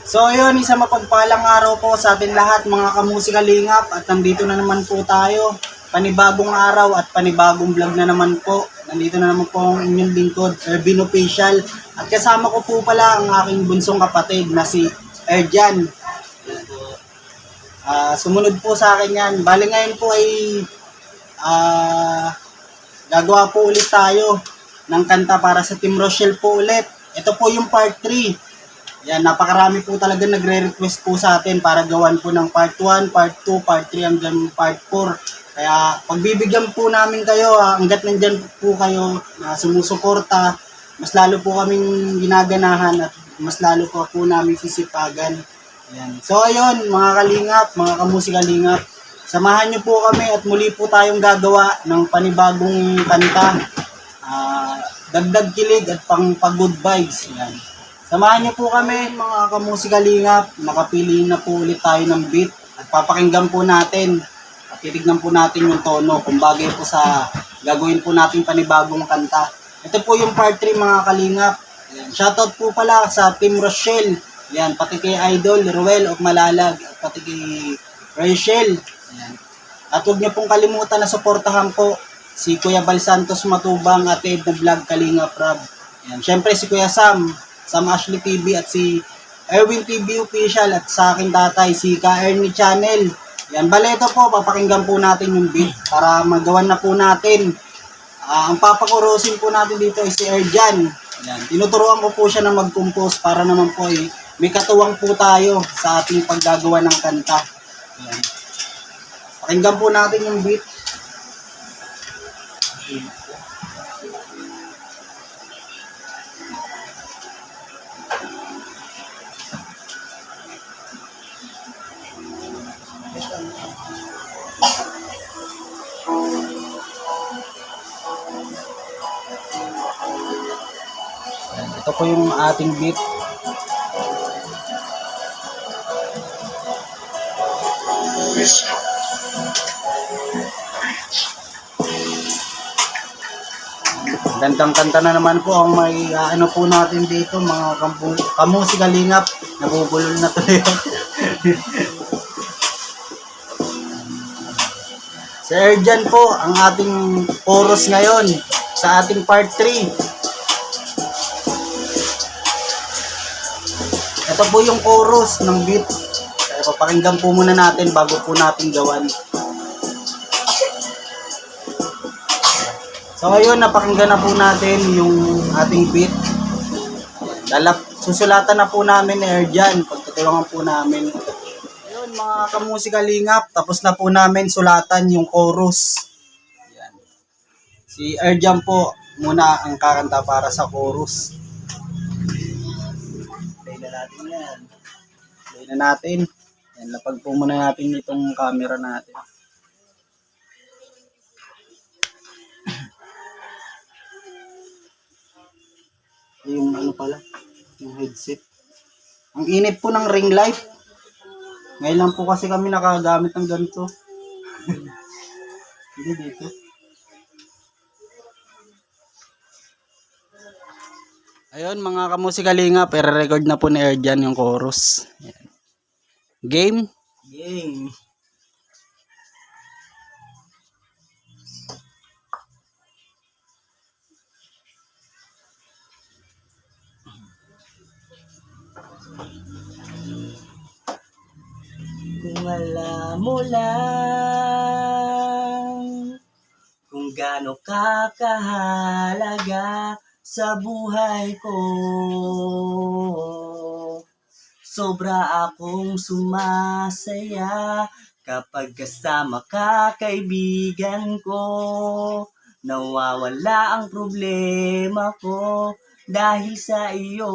So ayun, isa mapagpalang araw po sa atin lahat mga kamusika lingap at nandito na naman po tayo. Panibagong araw at panibagong vlog na naman po. Nandito na naman po ang inyong lingkod, Ervin Official. At kasama ko po pala ang aking bunsong kapatid na si Erjan. Sumunod po sa akin yan. Bali ngayon po ay gagawa po ulit tayo ng kanta para sa Team Rochelle po ulit. Ito po yung part 3. Yan, napakarami po talaga nagre-request po sa atin para gawan po ng part 1, part 2, part 3 hanggang part 4. Kaya pagbibigyan po namin kayo, hanggat nandyan po kayo na sumusuporta, mas lalo po kaming ginaganahan at mas lalo po namin sisipagan. Yan. So ayun, mga kalingap, mga kamusika lingap, samahan niyo po kami at muli po tayong gagawa ng panibagong kanta. Dagdag kilig at pag-good vibes. Yan. Samahan niyo po kami mga kamusika lingap, nakapili na po ulit tayo ng beat at papakinggan po natin at titignan po natin yung tono kung bagay po sa gagawin po natin panibagong kanta. Ito po yung part 3 mga kalingap. Yan. Shoutout po pala sa Team Rochelle. Yan, pati kay Idol, Ruel of Malalag, at pati kay Rachel. Yan. At huwag niyo pong kalimutan na suportahan po si Kuya Bal Santos Matubang at Ed na Vlog Kalingap Rab. Yan. Siyempre si Kuya Sam Ashley TV at si Erwin TV Official at sa aking tatay si Ka Ernie Channel. Yan, baleto po, papakinggan po natin yung beat para magawan na po natin. Ang papakurosin po natin dito ay si Erjan. Yan, tinuturuan ko po siya na mag-compose para naman po may katuwang po tayo sa ating paggagawa ng kanta. Yan. Pakinggan po natin yung beat. Ito po yung ating beat. Gandang kanta na naman po ang may ano po natin dito mga kamusika lingap. Nabubulol na tuloy. Si Erjan po ang ating chorus ngayon sa ating part 3. Ito po yung chorus ng beat. Kaya papakinggan po muna natin bago po natin gawan. So ayun, napakinggan na po natin yung ating beat. Susulatan na po namin ni Erjan. Pagtutulungan po namin. Ayun mga kamusika lingap, tapos na po namin sulatan yung chorus. Yan. Si Erjan po muna ang kakanta para sa chorus. Play na natin yan. Play na natin. Yan, lapag po muna natin itong camera natin. Yung ano pala, yung headset. Ang init po ng ring light. Ngayon lang po kasi kami nakagamit ng ganito. Hindi dito. Ayun mga kamusika lingap, i-record na po ni Erjan yung chorus. Ayan. Game? Game. Kung alam mo lang kung gaano ka kahalaga sa buhay ko, sobra akong sumasaya kapag kasama ka, kaibigan ko. Nawawala ang problema ko dahil sa iyo.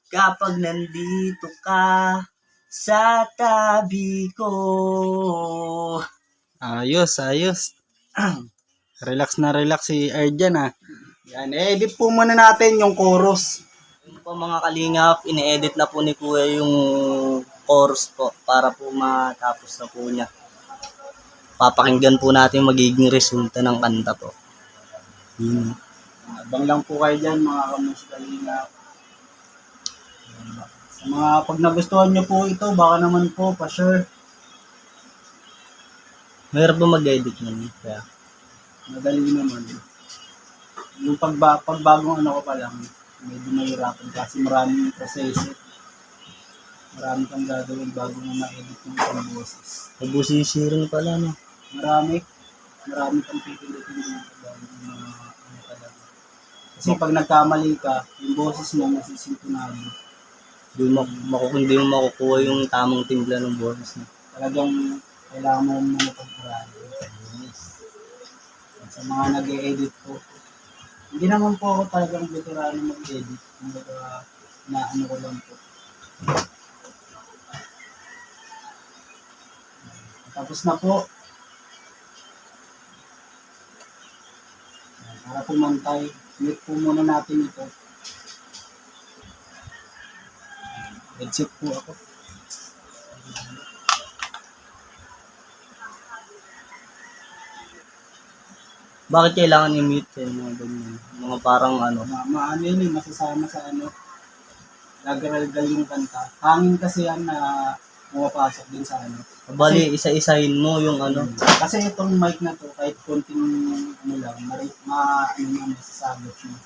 Kapag nandito ka sa tabi ko. Ayos, ayos. Relax na relax si Erjan Yan, edit po muna natin yung chorus. Yun po mga kalingap, ine-edit na po ni Kuya yung chorus po para po matapos na po niya. Papakinggan po natin magiging resulta ng kanta po. Abang lang po kayo dyan mga kamusika lingap. Sa mga pag nagustuhan nyo po ito, baka naman po pa-share. Mahirap ba mag-edit nun? Kaya, Madali naman. Yung pagbagong ano ko pa lang, medyo mahirapan kasi maraming proseso. Marami kang gagawin bago mo ma-edit yung isang boses. nabusisirin pala, no? Marami kang pipilitin dito bago mo ano talaga. Kasi pag nagkamali ka, yung boses mo masisintunado. Hindi mo makukuha yung tamang timpla ng boses, no? Talagang kailangan mo muna pag-arali. Sa mga nag-e-edit po, hindi naman po ako talagang veterano mag-edit. Kumbaga, na ano ko lang po. Tapos na po. Para pumantay, mute po muna natin ito. Headset po ako. Bakit kailangan i-mute eh, mga ganyan? Mga parang ano, Maano yun eh, masasama sa ano, gagaralgal yung kanta. Hangin kasi yan na pumapasok din sa ano. bali isa-isahin mo yung ano. Kasi itong mic na to, kahit konting ano lang, ano na masasagot mo.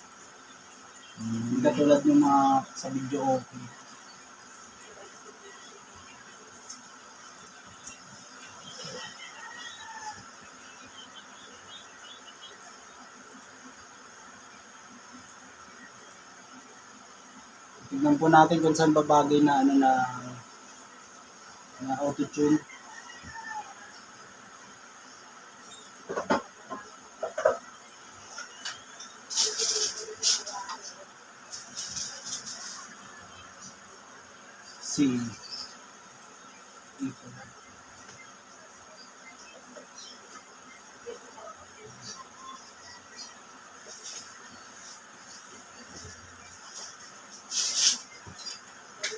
Hindi katulad ng mga sa video okay. Tignan po natin kung saan babagay na ano na auto-tune. C. Ito.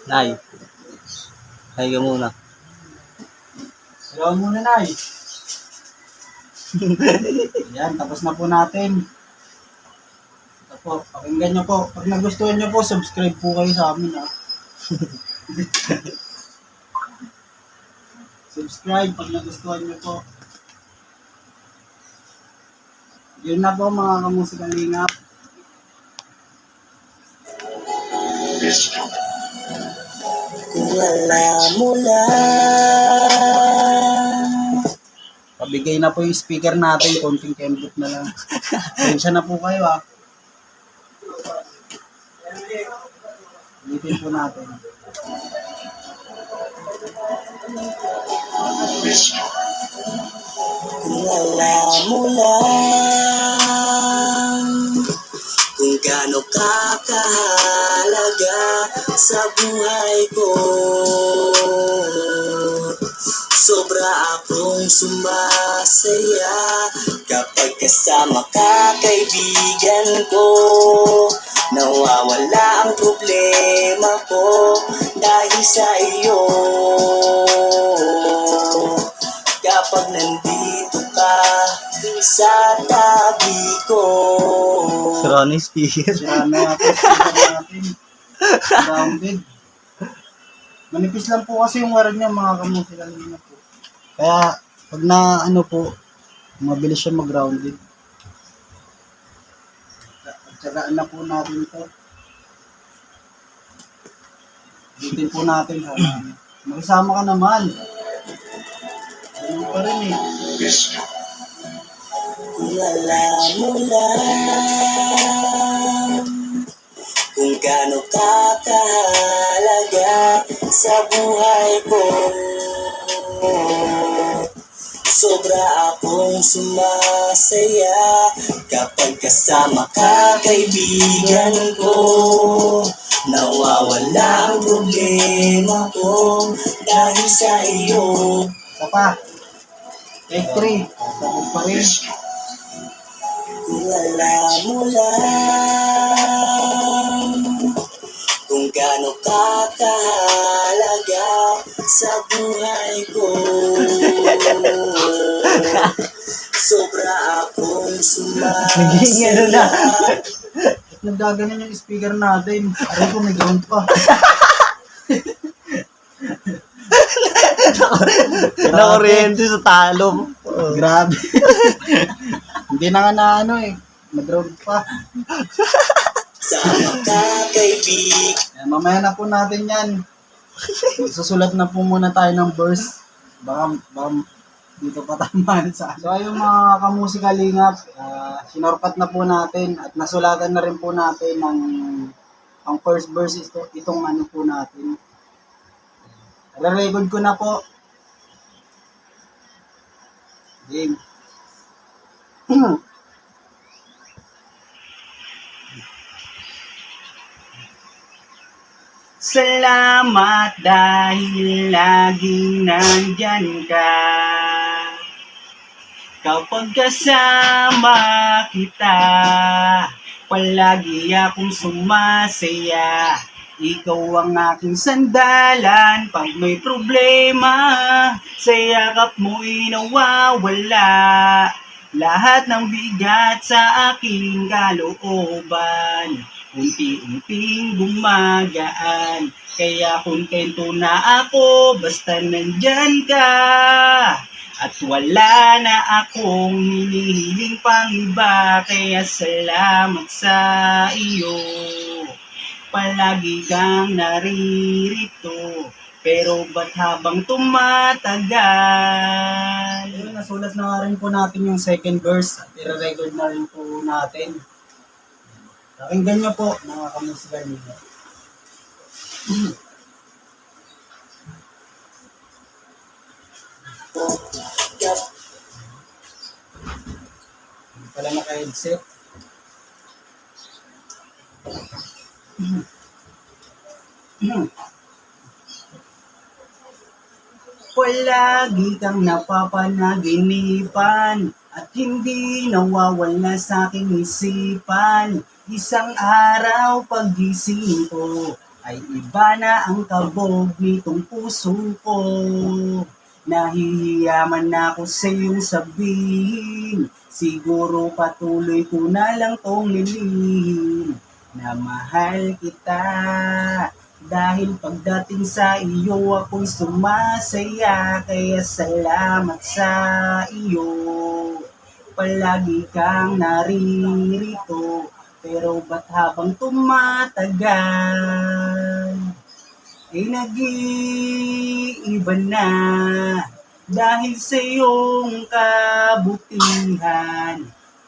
Nay. Hay ka muna. Salamat muna, Nay. Yan, tapos na po natin. Ito po, pakinggan nyo po. Pag nagustuhan nyo po, subscribe po kayo sa amin, ha. Subscribe pag nagustuhan nyo po. Yun na po mga kamusikang lingap. Wala mo lang. Pabigay na po yung speaker natin, konting kembot na lang. Sensya na po kayo, ha. Ulitin po natin. Wala mo lang kung gaano ka kahalaga sa buhay ko. Sobra akong sumasaya kapag kasama ka, kaibigan ko. Nawawala ang problema ko dahil sa iyo. Kapag nandito ka sa tabi ko. Sira na yung speaker. Sira na natin, speaker natin. Grounded. Manipis lang po kasi yung wire niya, mga kamusikang lingap po. Kaya, pag na ano po, mabilis siya mag-grounded. Tsagaan na po natin ito. Bitin po natin ha. Makisama ka naman. Ano pa rin eh. Wala mo lang kung gaano ka kahalaga sa buhay ko. Sobra akong sumasaya kapag kasama ka, kaibigan ko. Nawawala ang problema ko dahil sa iyo. Isa pa. Take 3. Sabog pa rin. Wala mo lang kung gaano ka kahalaga sa buhay ko. Sobra akong sumasaya. Nagdaganan yung speaker natin. Aray ko, may ground pa. Nakuryente sa talo. Grabe. Hindi na nga na ano eh. Nag-road pa. Yan, mamaya na po natin yan. Susulat na po muna tayo ng verse. Baka dito pa tamaan sa. So ayun mga kamusikalingap, sinorkat na po natin at nasulatan na rin po natin ang first verse itong ano po natin. Re-record ko na po. Game. Salamat dahil laging nandyan ka. Kapag kasama kita, palagi akong sumasaya. Ikaw ang aking sandalan pag may problema. Sa yakap mo'y nawawala lahat ng bigat sa aking kalooban. Unti-unting gumagaan, kaya kontento na ako basta nandyan ka. At wala na akong hinihiling pang iba, kaya salamat sa iyo. Palagi kang naririto, pero ba't habang tumatagal? Ayun, nasulat na nga rin po natin yung second verse at i-record na rin po natin. Pakinggan nyo po, mga kamusikan nyo. Hindi pala naka-headset. Palagi kang napapanaginipan at hindi nawawala sa aking isipan. Isang araw paggising ko ay iba na ang kabog nitong puso ko. Nahihiyaman na ako sa iyong sabihin, siguro patuloy ko na lang tong lilihim na mahal kita. Dahil pagdating sa iyo ako'y sumasaya, kaya salamat sa iyo. Palagi kang naririto, pero ba't habang tumatagal ay nag-iiba na dahil sa iyong kabutihan.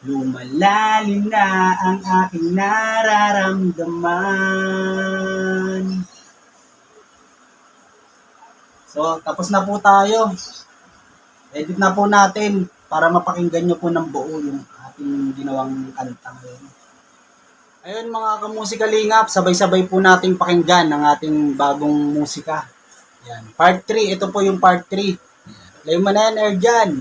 Lumalalim na ang aking nararamdaman. So, tapos na po tayo. Edit na po natin para mapakinggan nyo po ng buo yung ating ginawang kanta ngayon. Ayun mga kamusikalingap, sabay-sabay po nating pakinggan ang ating bagong musika. Yan. Part 3, ito po yung part 3. Play mo na yan, Erjan.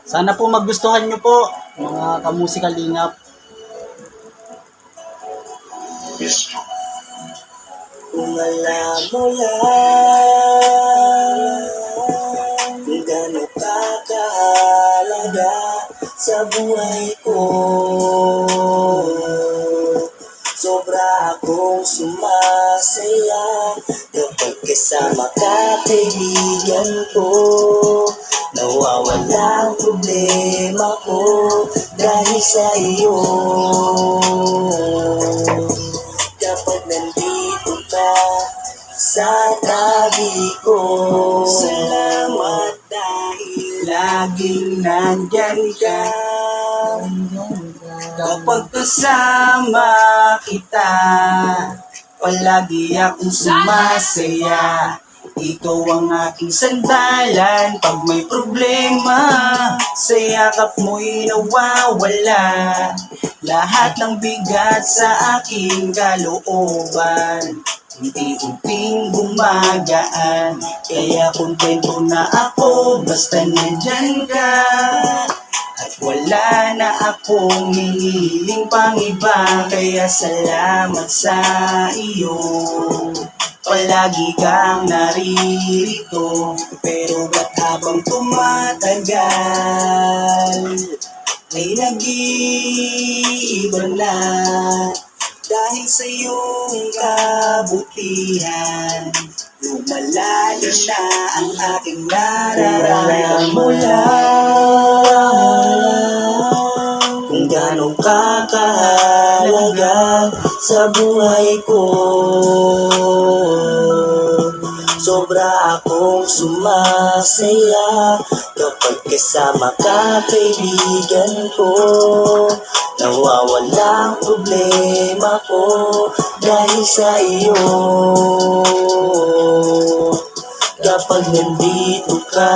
Sana po magustuhan nyo po, mga kamusikalingap. Kung alam mo lang kung gano'n ka kahalaga sa buhay ko, sobra akong sumasaya kapag kasama ka, kaibigan ko. Nawawala ang problema ko dahil sa iyo. Kapag nandito ka sa tabi ko, salamat dahil Laging nandyan ka. Kapag kasama kita, palagi akong sumasaya. Ikaw ang aking sandalan pag may problema. Sa yakap mo'y nawawala lahat ng bigat sa aking kalooban. Unti-unting gumagaan, kaya kontento na ako basta nandyan ka. At wala na akong hinihiling pang iba, kaya salamat sa iyo. Palagi kang naririto, pero ba't habang tumatagal ay nag-iiba na Dahil sa iyong kabutihan, lumalalim na ang aking nararamdaman. Mula kung gano'ng kakahalaga sa buhay ko. Sobra akong sumasaya kapag kasama ka, kaibigan ko. Nawawala ang problema ko dahil sa iyo. Kapag nandito ka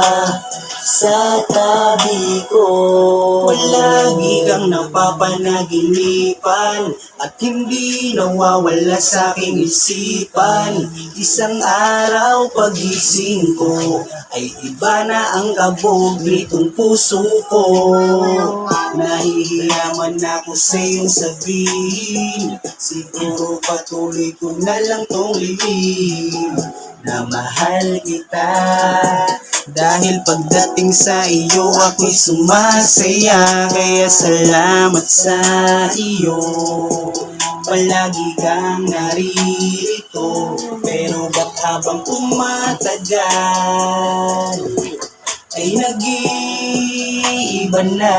sa tabi ko, palagi kang napapanaginipan at hindi nawawala sa aking isipan. Isang araw pagising ko ay iba na ang kabog nitong puso ko. Nahihiyaman ako sa iyong sabihin, siguro patuloy ko na lang tong lihim na mahal kita. Dahil pagdating sa iyo ako'y sumasaya, kaya salamat sa iyo. Palagi kang naririto, pero ba't habang tumatagal ay nag-iiba na.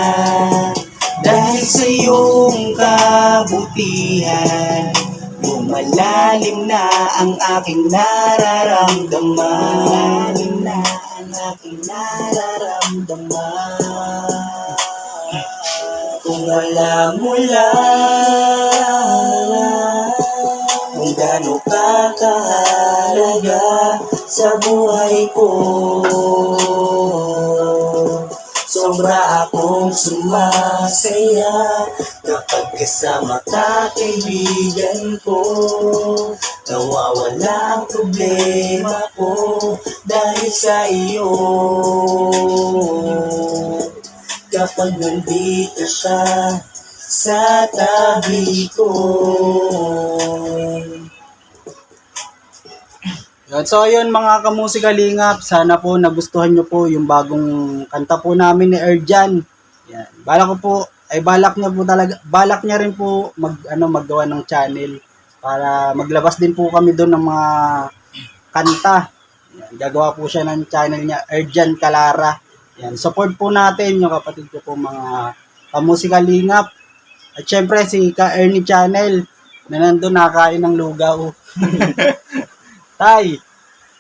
Dahil sa iyong kabutihan, lumalalim na ang aking nararamdaman. Lumalalim na ang aking nararamdaman. Kung alam mo lang kung gaano ka kahalaga sa buhay ko. Sobra akong sumasaya kapag kasama ka, kaibigan ko. Nawawala ang problema ko dahil sa iyo. Kapag nandito ka sa tabi ko. So yun mga kamusikalingap, sana po nagustuhan nyo po yung bagong kanta po namin ni Erjan. Yan. Balak niya rin po maggawa ng channel para maglabas din po kami doon ng mga kanta. Yan. Gagawa po siya ng channel niya, Erjan Calara. Yan. Support po natin yung kapatid ko po mga kamusikalingap. At syempre si Ka Ernie Channel na nandun nakain ng lugaw. Tay,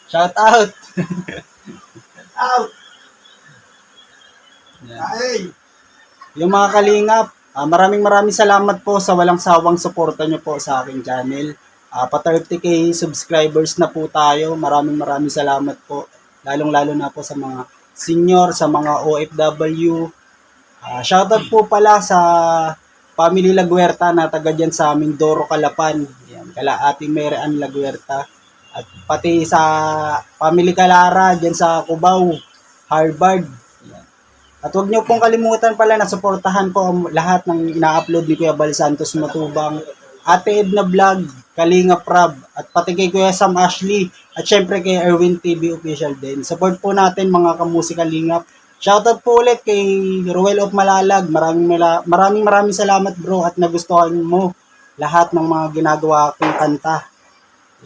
shout out. Out. Hey. Yung mga kalingap, maraming salamat po sa walang sawang suporta nyo po sa aking channel. Pa 30k subscribers na po tayo. Maraming salamat po. Lalong-lalo na po sa mga senior, sa mga OFW. Shout out po pala sa Family Laguerta na taga dyan sa aming Doro Calapan. Yan, kala Ate Mary Ann Laguerta. At pati sa Family Calara dyan sa Cubao, Harvard. Yan. At huwag niyo pong kalimutan pala na suportahan ko lahat ng ina-upload ni Kuya Bal Santos Matubang, Ate Edna Vlog, Kalinga Prab, at pati kay Kuya Sam Ashley, at syempre kay Erwin TV Official din. Support po natin mga kamusikalingap. Shoutout po ulit kay Ruel of Malalag. Maraming salamat bro at nagustuhan mo lahat ng mga ginagawa kong kanta.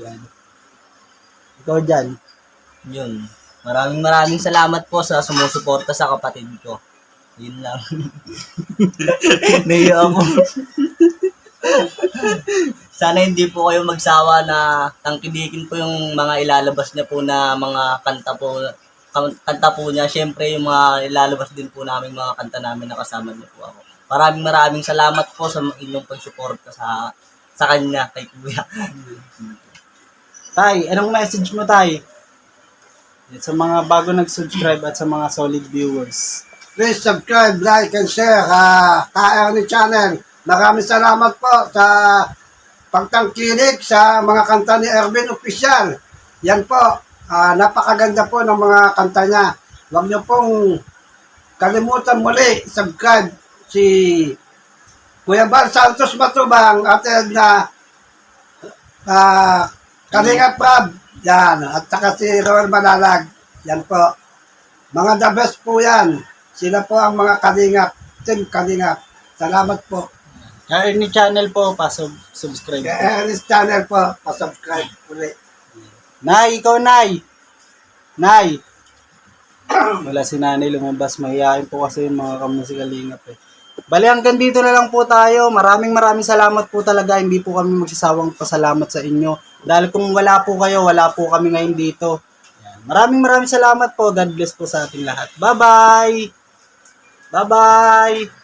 Yan. Ikaw dyan. Yun. Maraming salamat po sa sumusuporta sa kapatid ko. Yun lang. Naiya ako. Sana hindi po kayo magsawa na tangkilikin po yung mga ilalabas niya po na mga kanta po niya. Siyempre yung mga ilalabas din po namin mga kanta namin na kasama niyo po ako. Maraming salamat po sa inyong pagsuporta sa kanya, kay Kuya. Tay, anong message mo, Tay? Sa mga bago nag-subscribe at sa mga solid viewers. Please subscribe, like, and share Ka-Ernie Channel. Maraming salamat po sa pagtangkilik sa mga kanta ni Erwin Official. Yan po, napakaganda po ng mga kanta niya. Huwag niyo pong kalimutan muli, subscribe si Kuya Bal Santos Matubang at na Kalinga Prab, yan, at saka si Roel Manalag, yan po. Mga the best po yan. Sila po ang mga Kalingap, Team Kalingap. Salamat po. Ernie channel po, subscribe po. Kaya Ernest channel po, pasubscribe ulit. Nay, ikaw Nay. Nay. Wala si nanay lumabas. Mahihain po kasi yung mga kamusikalingap eh. Bali hanggang dito na lang po tayo. Maraming salamat po talaga. Hindi po kami magsasawang pasalamat sa inyo. Dahil kung wala po kayo, wala po kami ngayon dito. Yan. Maraming salamat po. God bless po sa ating lahat. Bye-bye! Bye-bye!